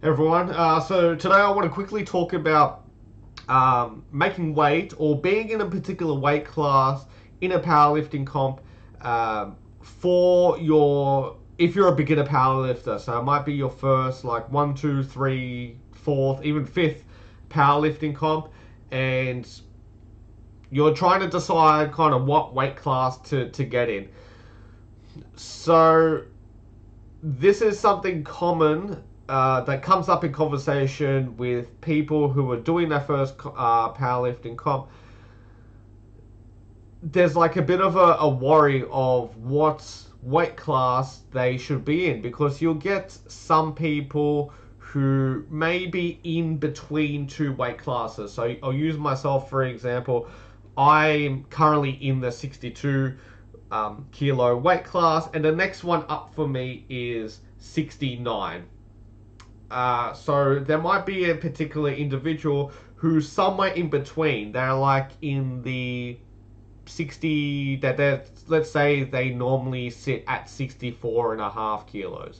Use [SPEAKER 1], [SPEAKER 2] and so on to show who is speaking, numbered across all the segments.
[SPEAKER 1] Everyone. So today I want to quickly talk about making weight or being in a particular weight class in a powerlifting comp for your if you're a beginner powerlifter. So it might be your first like one, two, three, fourth, even fifth powerlifting comp, and you're trying to decide kind of what weight class to get in. So this is something common that comes up in conversation with people who are doing their first powerlifting comp. There's like a bit of a worry of what weight class they should be in, because you'll get some people who may be in between two weight classes. So I'll use myself for example. I'm currently in the 62 kilo weight class, and the next one up for me is 69. So there might be a particular individual who's somewhere in between. They're like in the 60, that they're, let's say they normally sit at 64 and a half kilos.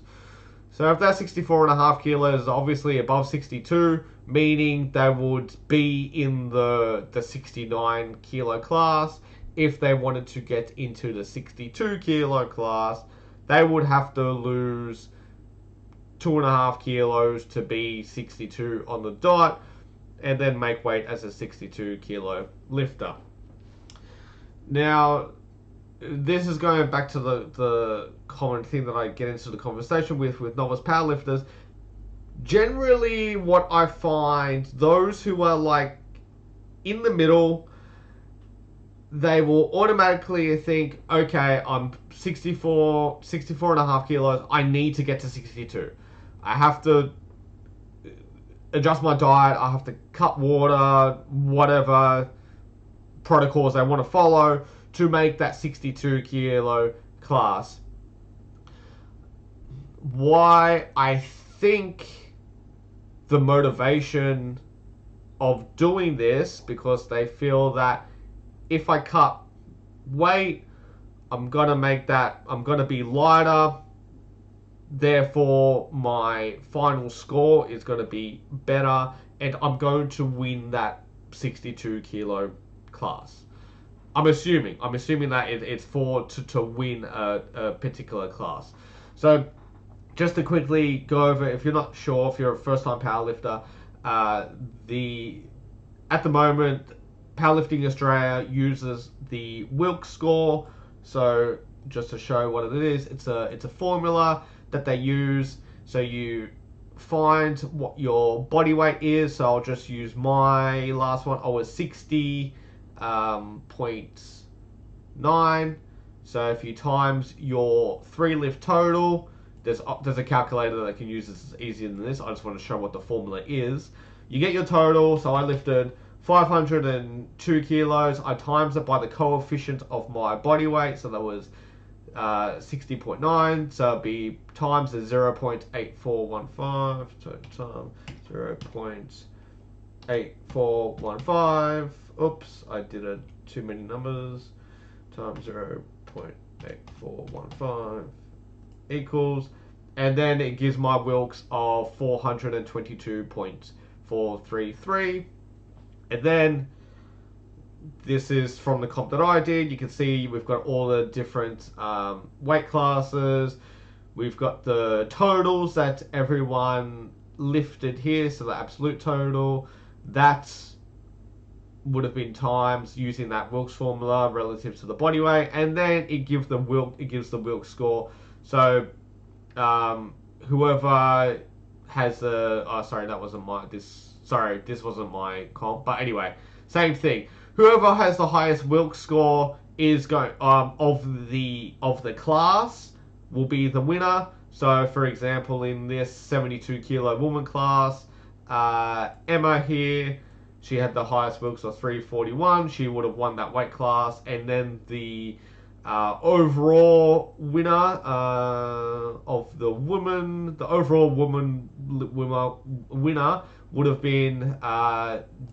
[SPEAKER 1] So if they're 64 and a half kilos, obviously above 62, meaning they would be in the 69 kilo class. If they wanted to get into the 62 kilo class, they would have to lose 2.5 kilos to be 62 on the dot, and then make weight as a 62 kilo lifter. Now, this is going back to the common thing that I get into the conversation with novice powerlifters. Generally, what I find, those who are like in the middle, they will automatically think, okay, I'm 64 and a half kilos, I need to get to 62. I have to adjust my diet, I have to cut water, whatever protocols I want to follow to make that 62 kilo class. Why I think the motivation of doing this, because they feel that if I cut weight, I'm gonna be lighter, therefore my final score is gonna be better, and I'm going to win that 62 kilo class. I'm assuming that it's for to win a particular class. So just to quickly go over, if you're not sure, if you're a first time powerlifter, at the moment Powerlifting Australia uses the Wilks score. So just to show what it is, it's a formula that they use. So you find what your body weight is. So I'll just use my last one. I was 60.9. So if you times your 3 lift total, there's a calculator that I can use. This is easier than this. I just want to show what the formula is. You get your total. So I lifted 502 kilos. I times it by the coefficient of my body weight. So that was 60.9. So it'd be times the 0.8415. So times 0.8415. Oops, I did too many numbers. Times 0.8415 equals, and then it gives my Wilks of 422.433. And then this is from the comp that I did. You can see we've got all the different weight classes. We've got the totals that everyone lifted here. So the absolute total, that would have been times using that Wilks formula relative to the body weight, and then it gives the Wilks score. So whoever has this wasn't my comp, but anyway, same thing. Whoever has the highest Wilks score is going of the class will be the winner. So for example, in this 72 kilo woman class, Emma here, she had the highest Wilks of 341. She would have won that weight class, and then the overall winner of the overall woman winner would have been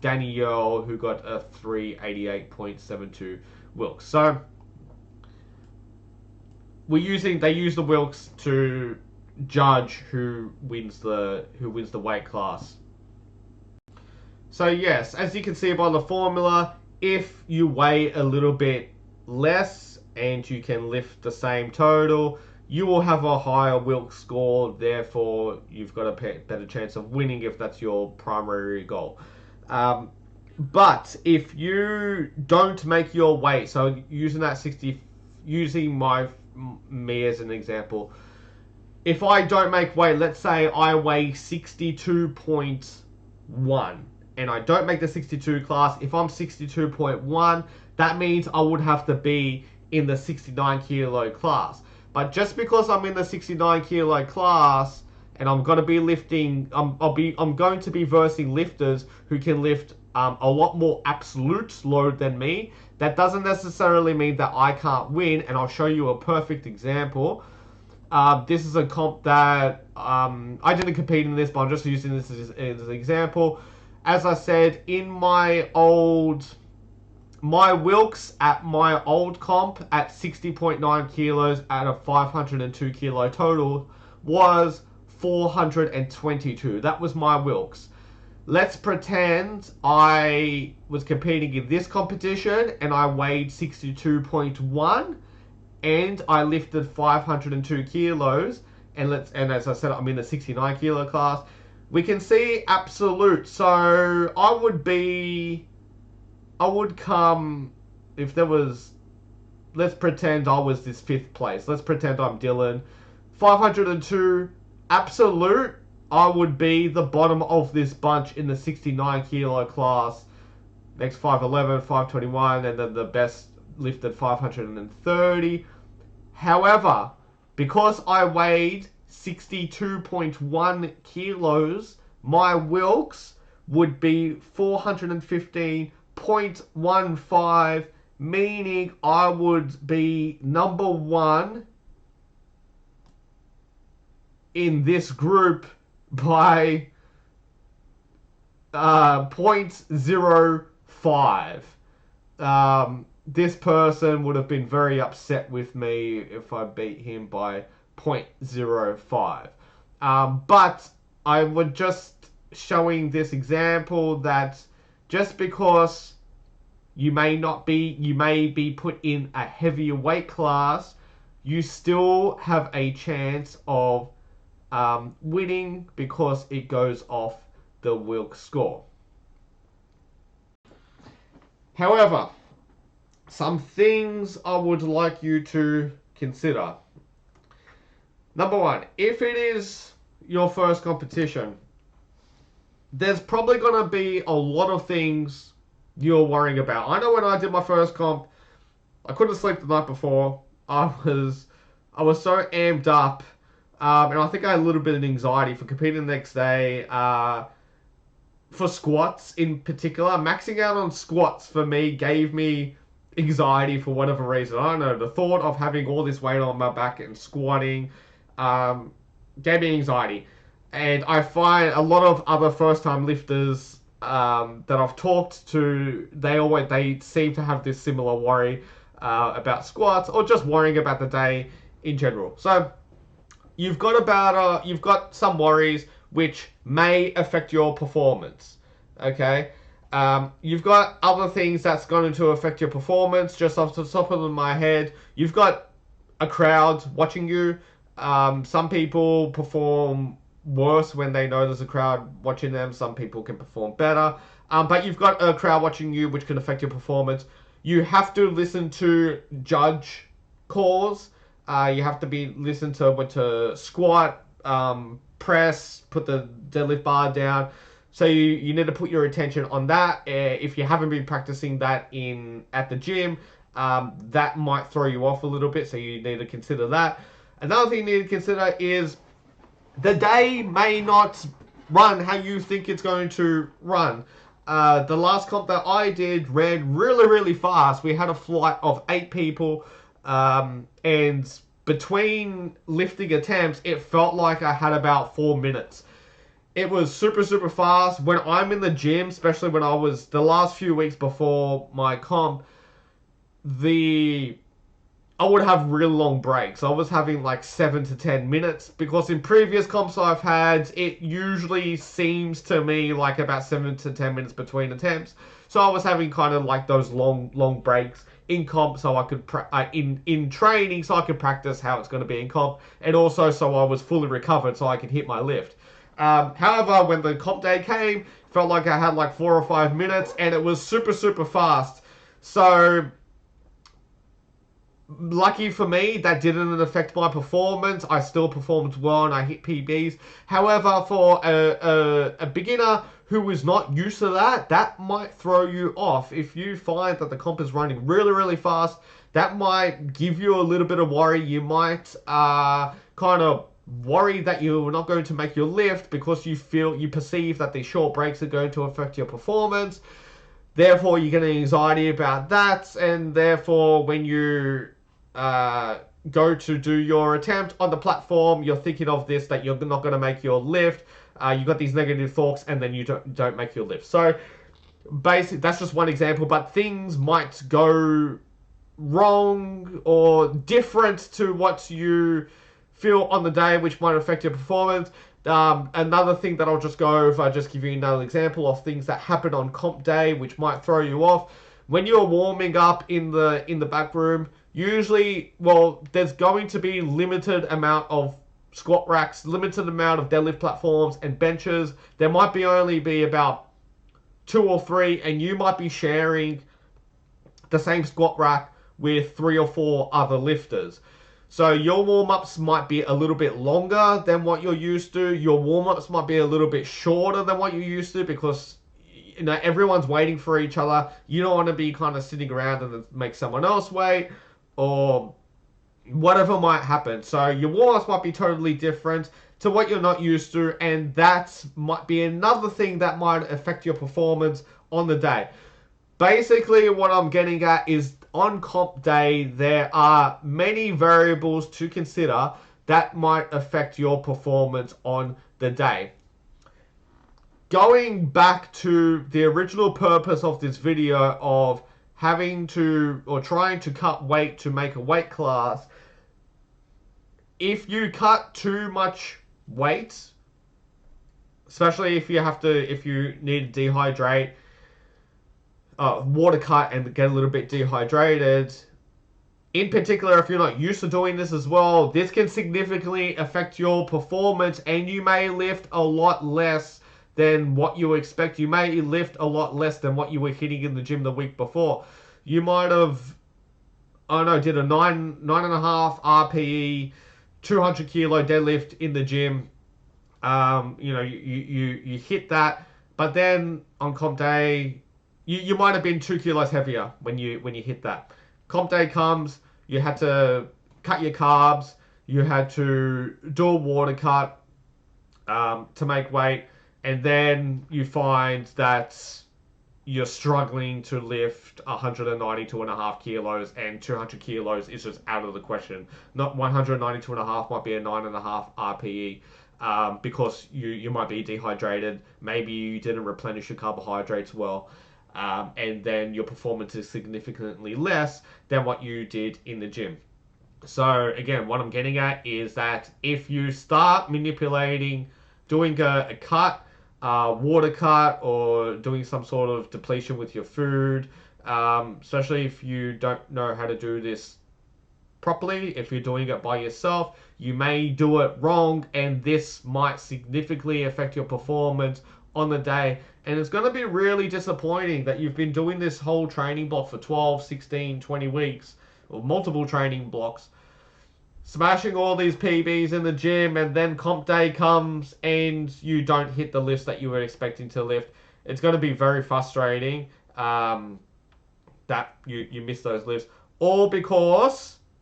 [SPEAKER 1] Danny Earl, who got a 388.72 Wilks. So they use the Wilks to judge who wins the weight class. So yes, as you can see by the formula, if you weigh a little bit less and you can lift the same total, you will have a higher Wilks score. Therefore, you've got a better chance of winning if that's your primary goal. But if you don't make your weight, so using that 60, using me as an example, if I don't make weight, let's say I weigh 62.1 and I don't make the 62 class, if I'm 62.1, that means I would have to be in the 69 kilo class. But just because I'm in the 69 kilo class and I'm going to be lifting, I'm going to be versing lifters who can lift a lot more absolute load than me. That doesn't necessarily mean that I can't win, and I'll show you a perfect example. This is a comp that I didn't compete in this, but I'm just using this as an example. As I said, in my Wilks at my old comp at 60.9 kilos at a 502 kilo total was 422. That was my Wilks. Let's pretend I was competing in this competition and I weighed 62.1 and I lifted 502 kilos, and as I said, I'm in the 69 kilo class. We can see absolute. So I would come, if there was, let's pretend I was this 5th place. Let's pretend I'm Dylan. 502 absolute, I would be the bottom of this bunch in the 69 kilo class. Next 511, 521, and then the best lifted 530. However, because I weighed 62.1 kilos, my Wilks would be 415.15, meaning I would be number 1 in this group by 0.05. This person would have been very upset with me if I beat him by 0.05. But I would just showing this example that just because you may be put in a heavier weight class, you still have a chance of winning because it goes off the Wilks score. However, some things I would like you to consider. Number 1, if it is your first competition, there's probably going to be a lot of things you're worrying about. I know when I did my first comp, I couldn't sleep the night before. I was so amped up, and I think I had a little bit of anxiety for competing the next day. For squats in particular, maxing out on squats for me gave me anxiety for whatever reason. I don't know. The thought of having all this weight on my back and squatting gave me anxiety. And I find a lot of other first-time lifters that I've talked to, they seem to have this similar worry about squats or just worrying about the day in general. So you've got some worries which may affect your performance. Okay. You've got other things that's going to affect your performance. Just off the top of my head, you've got a crowd watching you. Some people perform worse when they know there's a crowd watching them. Some people can perform better. But you've got a crowd watching you, which can affect your performance. You have to listen to judge calls. You have to listen to when to squat, press, put the deadlift bar down. So you need to put your attention on that. If you haven't been practicing that at the gym, that might throw you off a little bit. So you need to consider that. Another thing you need to consider is the day may not run how you think it's going to run. The last comp that I did ran really, really fast. We had a flight of 8 people, and between lifting attempts, it felt like I had about 4 minutes. It was super, super fast. When I'm in the gym, especially when I was the last few weeks before my comp, the I would have really long breaks. I was having like 7 to 10 minutes because in previous comps I've had, it usually seems to me like about 7 to 10 minutes between attempts. So I was having kind of like those long breaks in comp, so I could in training, so I could practice how it's going to be in comp, and also so I was fully recovered, so I could hit my lift. However, when the comp day came, felt like I had like 4 or 5 minutes, and it was super fast. So lucky for me, that didn't affect my performance. I still performed well and I hit PBs. However, for a beginner who is not used to that, that might throw you off. If you find that the comp is running really fast, that might give you a little bit of worry. You might kind of worry that you're not going to make your lift because you perceive that these short breaks are going to affect your performance. Therefore, you get an anxiety about that, and therefore, when you go to do your attempt on the platform, you're thinking of this, that you're not going to make your lift. You got these negative thoughts, and then you don't make your lift. So, basically, that's just one example, but things might go wrong or different to what you feel on the day, which might affect your performance. Another thing that I'll just go over, just give you another example of things that happen on comp day, which might throw you off. When you're warming up in the back room, usually, well, there's going to be limited amount of squat racks, limited amount of deadlift platforms and benches. There might only be about 2 or 3, and you might be sharing the same squat rack with 3 or 4 other lifters. So your warm-ups might be a little bit longer than what you're used to. Your warm-ups might be a little bit shorter than what you're used to because everyone's waiting for each other. You don't want to be kind of sitting around and make someone else wait or whatever might happen. So your warm-ups might be totally different to what you're not used to, and that might be another thing that might affect your performance on the day. Basically, what I'm getting at is on comp day, there are many variables to consider that might affect your performance on the day. Going back to the original purpose of this video of having to or trying to cut weight to make a weight class, if you cut too much weight, especially if you need to dehydrate, water cut and get a little bit dehydrated. In particular, if you're not used to doing this as well, this can significantly affect your performance, and you may lift a lot less than what you expect. You may lift a lot less than what you were hitting in the gym the week before. You might have, did a 9.5 RPE, 200 kilo deadlift in the gym. You hit that, but then on comp day, you might have been 2 kilos heavier when you hit that. Comp day comes, you had to cut your carbs, you had to do a water cut to make weight, and then you find that you're struggling to lift 192.5 kilos, and 200 kilos is just out of the question. Not 192.5 might be a 9.5 RPE because you might be dehydrated. Maybe you didn't replenish your carbohydrates well. And then your performance is significantly less than what you did in the gym. So again, what I'm getting at is that if you start manipulating, doing a cut, water cut, or doing some sort of depletion with your food, especially if you don't know how to do this properly, if you're doing it by yourself, you may do it wrong, and this might significantly affect your performance on the day. And it's going to be really disappointing that you've been doing this whole training block for 12, 16, 20 weeks, or multiple training blocks, smashing all these PBs in the gym, and then comp day comes and you don't hit the lifts that you were expecting to lift. It's going to be very frustrating that you miss those lifts.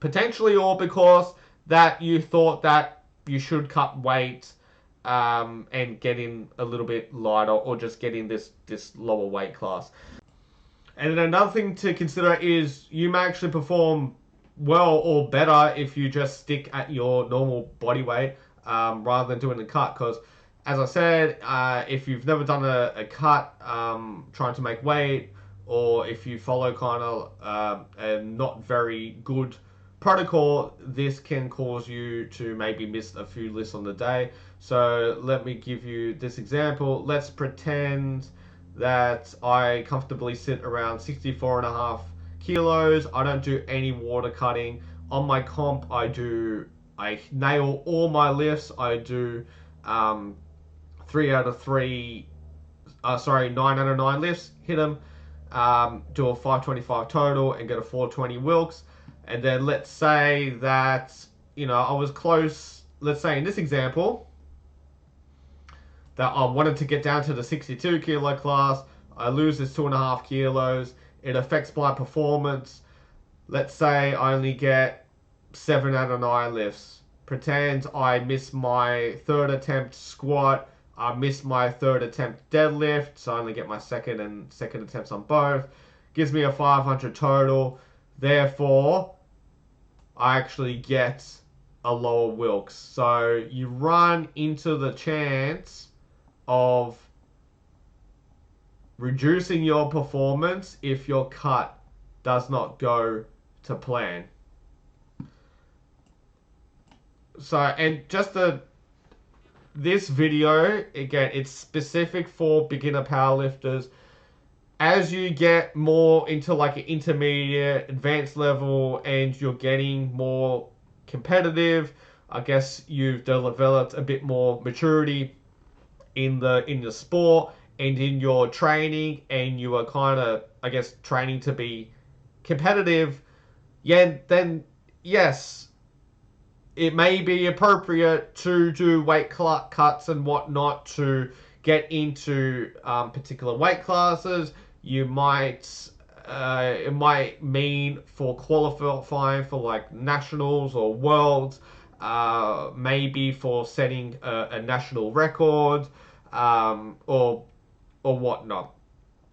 [SPEAKER 1] Potentially all because that you thought that you should cut weight and get in a little bit lighter, or just get in this lower weight class. And then another thing to consider is you may actually perform well or better if you just stick at your normal body weight rather than doing a cut. Because as I said, if you've never done a cut trying to make weight, or if you follow kind of a not very good protocol, this can cause you to maybe miss a few lifts on the day. So let me give you this example. Let's pretend that I comfortably sit around 64.5 kilos. I don't do any water cutting. On my comp, I nail all my lifts. I do 3 out of 3, 9 out of 9 lifts, hit them, do a 525 total and get a 420 Wilks. And then let's say that, I was close, let's say in this example, that I wanted to get down to the 62 kilo class. I lose this 2.5 kilos. It affects my performance. Let's say I only get 7 out of 9 lifts. Pretend I miss my third attempt squat. I miss my third attempt deadlift, so I only get my second attempts on both. Gives me a 500 total. Therefore, I actually get a lower Wilks. So you run into the chance of reducing your performance if your cut does not go to plan. So, and just this video, again, it's specific for beginner powerlifters. As you get more into like an intermediate, advanced level, and you're getting more competitive, I guess you've developed a bit more maturity in the sport and in your training, and you are kind of, I guess, training to be competitive. Yeah, then yes, it may be appropriate to do weight cuts and whatnot to get into particular weight classes. You might, it might mean for qualifying for like nationals or worlds, maybe for setting a national record, or whatnot.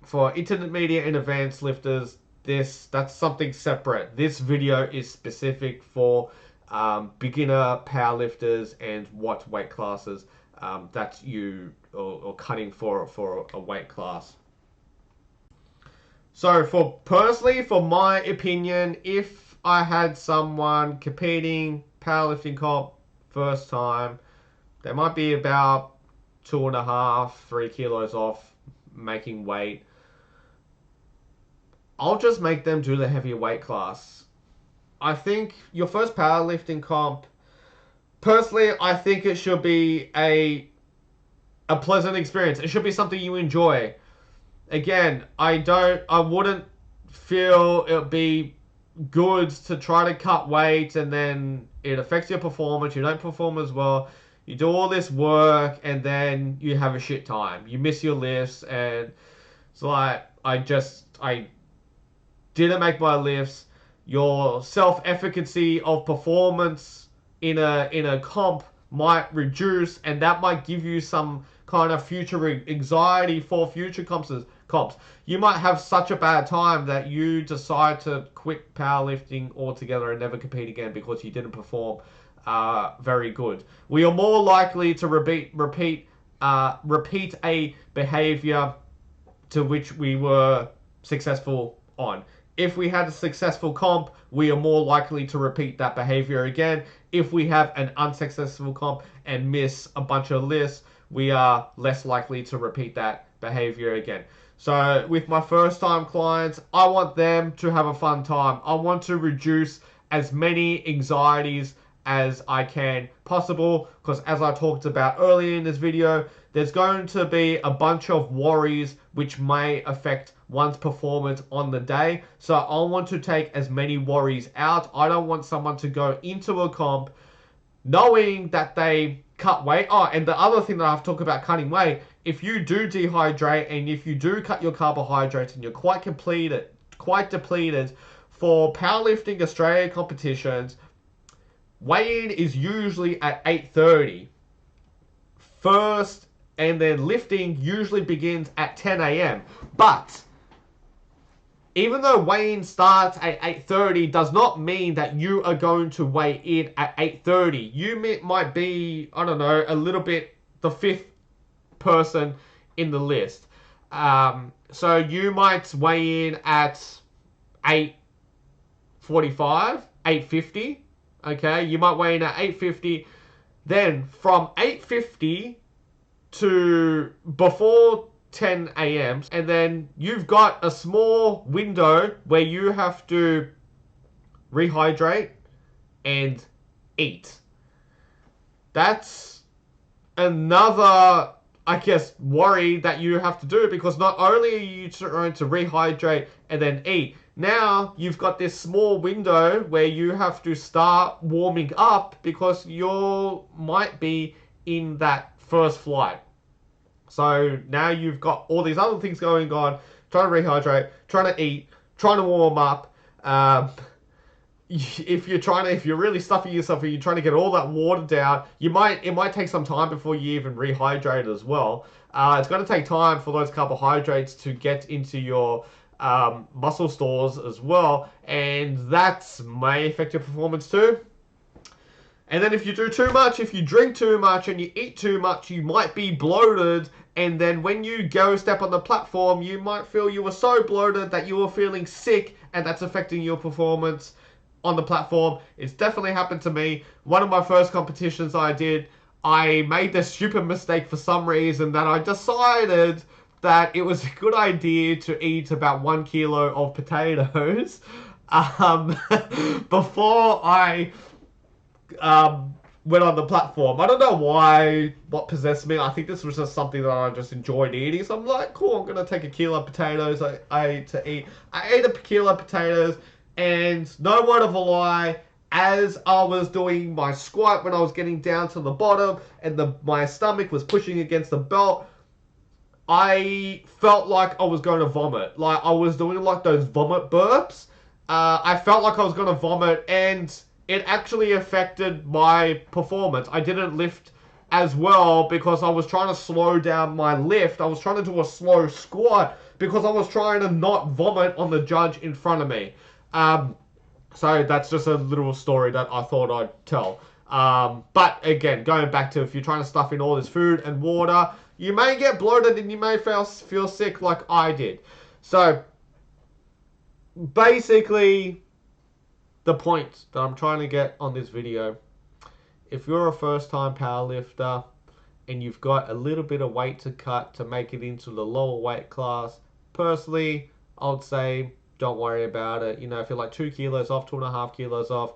[SPEAKER 1] For intermediate and advanced lifters, that's something separate. This video is specific for beginner powerlifters and what weight classes that you or cutting for a weight class. So for my opinion, if I had someone competing powerlifting comp first time, they might be about 2.5, 3 kilos off making weight. I'll just make them do the heavier weight class. I think your first powerlifting comp, personally, I think it should be a pleasant experience. It should be something you enjoy. Again, I wouldn't feel it would be good to try to cut weight and then it affects your performance. You don't perform as well. You do all this work and then you have a shit time. You miss your lifts, and it's like, I didn't make my lifts. Your self-efficacy of performance in a comp might reduce, and that might give you some kind of future anxiety for future comps. You might have such a bad time that you decide to quit powerlifting altogether and never compete again because you didn't perform very good. We are more likely to repeat a behavior to which we were successful on. If we had a successful comp, we are more likely to repeat that behavior again. If we have an unsuccessful comp and miss a bunch of lifts, we are less likely to repeat that behavior again. So with my first time clients, I want them to have a fun time. I want to reduce as many anxieties as I can possible, because as I talked about earlier in this video, there's going to be a bunch of worries which may affect one's performance on the day. So I want to take as many worries out. I don't want someone to go into a comp knowing that they cut weight. Oh, and the other thing that I've talked about cutting weight, if you do dehydrate and if you do cut your carbohydrates and you're quite depleted for powerlifting Australia competitions, weigh-in is usually at 8:30 first, and then lifting usually begins at 10 a.m. But even though weigh-in starts at 8:30, does not mean that you are going to weigh in at 8:30. You might be, I don't know, a little bit the 5th person in the list. So you might weigh in at 8:45, 850. Okay, you might weigh in at 850. Then from 850 to before 10 a.m. and then you've got a small window where you have to rehydrate and eat. That's another, I guess, worry that you have to do, because not only are you trying to rehydrate and then eat, now you've got this small window where you have to start warming up because you might be in that first flight. So now you've got all these other things going on, trying to rehydrate, trying to eat, trying to warm up. If you're really stuffing yourself and you're trying to get all that water down, it might take some time before you even rehydrate as well. It's going to take time for those carbohydrates to get into your muscle stores as well, and that may affect your performance too. And then if you do too much, if you drink too much and you eat too much, you might be bloated. And then when you go step on the platform, you might feel you were so bloated that you were feeling sick, and that's affecting your performance on the platform. It's definitely happened to me. One of my first competitions I did, I made this stupid mistake for some reason that I decided that it was a good idea to eat about 1 kilo of potatoes before I went on the platform. I don't know what possessed me. I think this was just something that I just enjoyed eating. So I'm like, cool, I'm going to take a kilo of potatoes I ate to eat. I ate a kilo of potatoes, and no word of a lie, as I was doing my squat, when I was getting down to the bottom and my stomach was pushing against the belt, I felt like I was going to vomit. Like I was doing like those vomit burps. I felt like I was going to vomit, and it actually affected my performance. I didn't lift as well because I was trying to slow down my lift. I was trying to do a slow squat because I was trying to not vomit on the judge in front of me. So that's just a little story that I thought I'd tell. But again, going back to, if you're trying to stuff in all this food and water, you may get bloated and you may feel sick like I did. So basically, the point that I'm trying to get on this video, if you're a first-time powerlifter and you've got a little bit of weight to cut to make it into the lower weight class, personally, I would say don't worry about it. You know, if you're like 2 kilos off, 2.5 kilos off,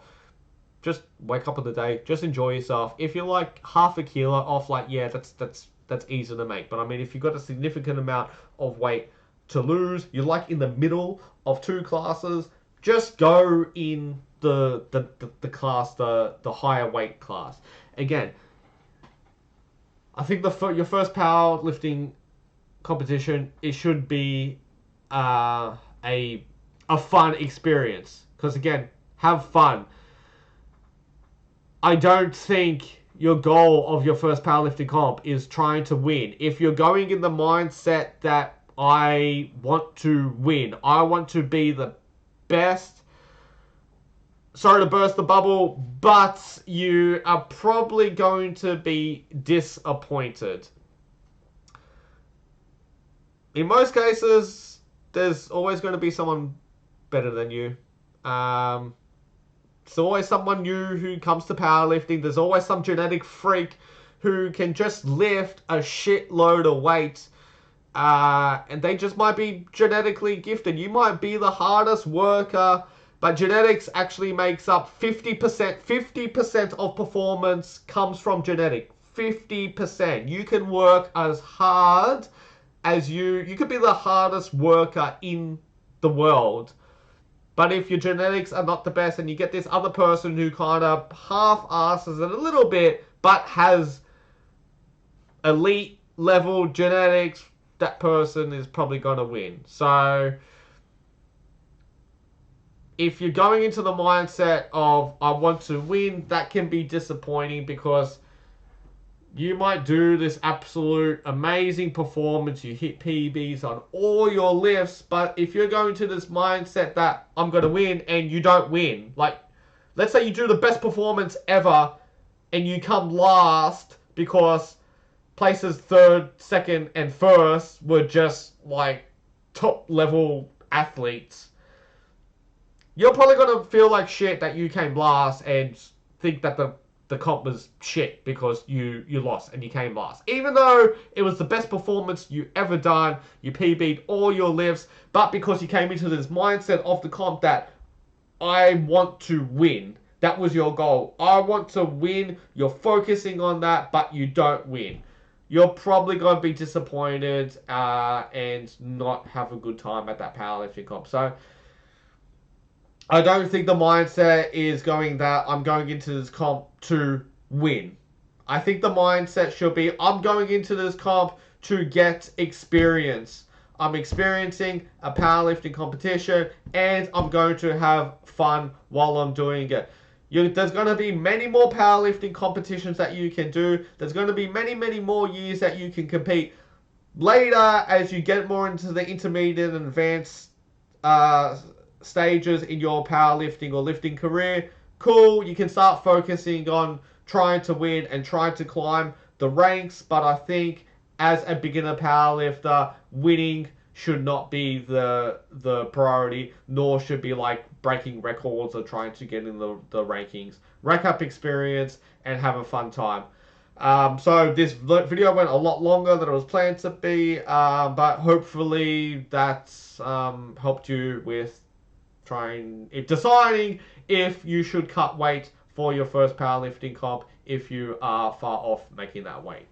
[SPEAKER 1] just wake up in the day, just enjoy yourself. If you're like half a kilo off, like, yeah, that's easy to make. But I mean, if you've got a significant amount of weight to lose, you're like in the middle of 2 classes, just go in the class, the higher weight class. Again, I think your first powerlifting competition, it should be a fun experience. Because again, have fun. I don't think your goal of your first powerlifting comp is trying to win. If you're going in the mindset that I want to win, I want to be the best, sorry to burst the bubble, but you are probably going to be disappointed. In most cases, there's always going to be someone better than you. There's always someone new who comes to powerlifting. There's always some genetic freak who can just lift a shitload of weight. And they just might be genetically gifted. You might be the hardest worker, but genetics actually makes up 50%. 50% of performance comes from genetic. 50%. You can work as hard as you could be the hardest worker in the world. But if your genetics are not the best and you get this other person who kind of half-asses it a little bit, but has elite level genetics, that person is probably going to win. So if you're going into the mindset of, I want to win, that can be disappointing, because you might do this absolute amazing performance, you hit PBs on all your lifts, but if you're going to this mindset that I'm going to win and you don't win, like, let's say you do the best performance ever and you come last because places 3rd, 2nd, and 1st were just like top level athletes, you're probably gonna feel like shit that you came last and think that the comp was shit because you lost and you came last. Even though it was the best performance you ever done, you PB'd all your lifts, but because you came into this mindset of the comp that I want to win. That was your goal. I want to win. You're focusing on that, but you don't win. You're probably going to be disappointed and not have a good time at that powerlifting comp. So I don't think the mindset is going that I'm going into this comp to win. I think the mindset should be I'm going into this comp to get experience. I'm experiencing a powerlifting competition and I'm going to have fun while I'm doing it. There's going to be many more powerlifting competitions that you can do. There's going to be many, many more years that you can compete. Later, as you get more into the intermediate and advanced stages in your powerlifting or lifting career, cool, you can start focusing on trying to win and trying to climb the ranks. But I think as a beginner powerlifter, winning should not be the priority, nor should be like breaking records or trying to get in the rankings. Rack up experience and have a fun time. So this video went a lot longer than it was planned to be, but hopefully that's helped you with deciding if you should cut weight for your first powerlifting comp if you are far off making that weight.